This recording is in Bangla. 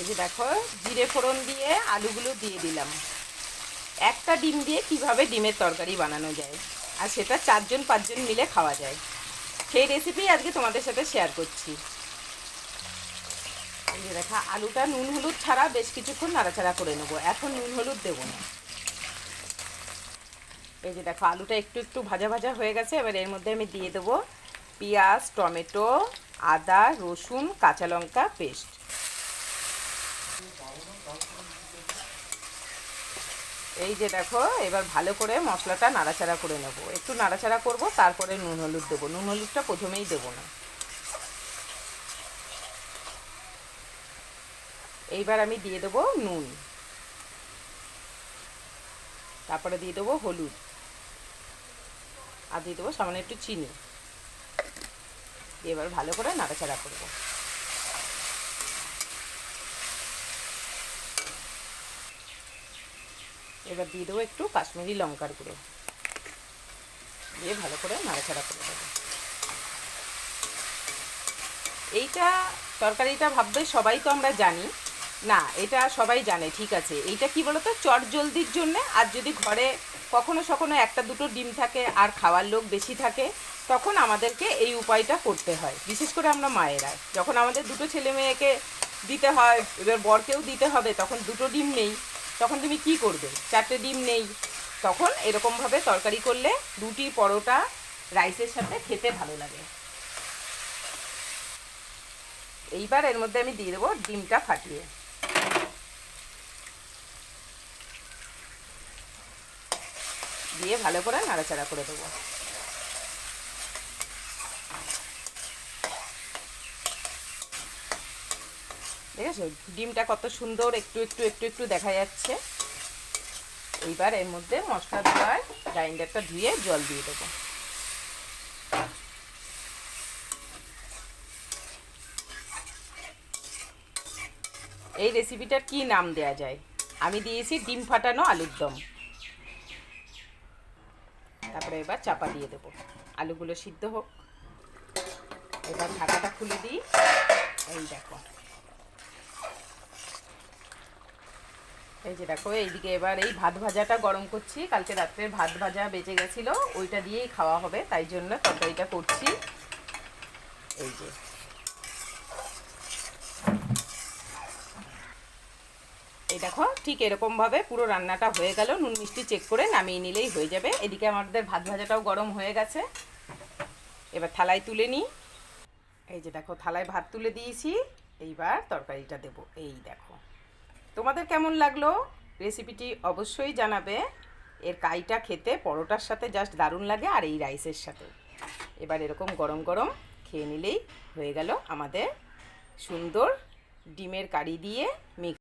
এই যে দেখো জিরে ফোড়ন দিয়ে আলুগুলো দিয়ে দিলাম। একটা ডিম দিয়ে কিভাবে ডিমের তরকারি বানানো যায়, আর সেটা 4-5 জন মিলে খাওয়া যায়, সেই রেসিপি আজকে তোমাদের সাথে শেয়ার করছি। এই যে দেখো আলুটা নুন হলুদ ছাড়া বেশ কিছুক্ষণ নাড়াচাড়া করে নেবো, এখন নুন হলুদ দেবো না। এই যে দেখো আলুটা একটু একটু ভাজা ভাজা হয়ে গেছে। এবার এর মধ্যে আমি দিয়ে দেবো পেঁয়াজ, টমেটো, আদা, রসুন, কাঁচা লঙ্কা পেস্ট। এই যে দেখো এবার ভালো করে মশলাটা নাড়াচাড়া করে নেব, একটু নাড়াচাড়া করব, তারপরে নুন হলুদ দেবো। নুন হলুদটা প্রথমেই দেবো না। এইবার আমি দিয়ে দেবো নুন, তারপরে দিয়ে দেবো হলুদ, আর দিয়ে দেবো সামান্য একটু চিনি। এবার ভালো করে নাড়াচাড়া করব। এবার দিয়ে দেবো একটু কাশ্মীরি লঙ্কার গুঁড়ো, দিয়ে ভালো করে নাড়াচাড়া করে দেবো। এইটা তরকারিটা ভাববে সবাই তো আমরা জানি না, এটা সবাই জানে ঠিক আছে। এইটা কি বলতো, চট জলদির জন্যে। আর যদি ঘরে কখনো সখনো একটা দুটো ডিম থাকে আর খাওয়ার লোক বেশি থাকে, তখন আমাদেরকে এই উপায়টা করতে হয়। বিশেষ করে আমরা মায়েরা, যখন আমাদের দুটো ছেলে মেয়েকে দিতে হয়, এবার বরকেও দিতে হবে, তখন দুটো ডিম নেই, তখন তুমি কি করবে? 4টে ডিম নেই, তখন এরকমভাবে তরকারি করলে রুটি, পরোটা, রাইসের সাথে খেতে ভালো লাগে। এইবার এর মধ্যে আমি দিয়ে দেবো ডিমটা ফাটিয়ে, দিয়ে ভালো করে নাড়াচাড়া করে দেবো। দেখেছো ডিমটা কত সুন্দর একটু একটু একটু একটু দেখা যাচ্ছে। এইবার এর মধ্যে মশলা ধোয়ার গ্রাইন্ডারটা ধুয়ে জল দিয়ে দেবো। এই রেসিপিটার কি নাম দেয়া যায়? আমি দিয়েছি ডিম ফাটানো আলুর দম। তারপরে এবার চাপা দিয়ে দেবো, আলুগুলো সিদ্ধ হোক। এবার ঢাকাটা খুলে দিই। এই দেখো, এই যে দেখো এইদিকে এবার এই ভাত ভাজাটা গরম করছি। কালকে রাত্রের ভাত ভাজা বেঁচে গেছিলো, ওইটা দিয়েই খাওয়া হবে, তাই জন্য তরকারিটা করছি। এই যে এই দেখো ঠিক এরকমভাবে পুরো রান্নাটা হয়ে গেল। নুন মিষ্টি চেক করে নামিয়ে নিলেই হয়ে যাবে। এদিকে আমাদের ভাত ভাজাটাও গরম হয়ে গেছে। এবার থালায় তুলে নিই। এই যে দেখো থালায় ভাত তুলে দিয়েছি। এইবার তরকারিটা দেবো। এই দেখো, তোমাদের কেমন লাগলো রেসিপিটি অবশ্যই জানাবে। এর কাইটা খেতে পরোটার সাথে জাস্ট দারুণ লাগে, আর এই রাইসের সাথে। এবার এরকম গরম গরম খেয়ে নিলেই হয়ে গেল আমাদের সুন্দর ডিমের কারি দিয়ে মিক্স।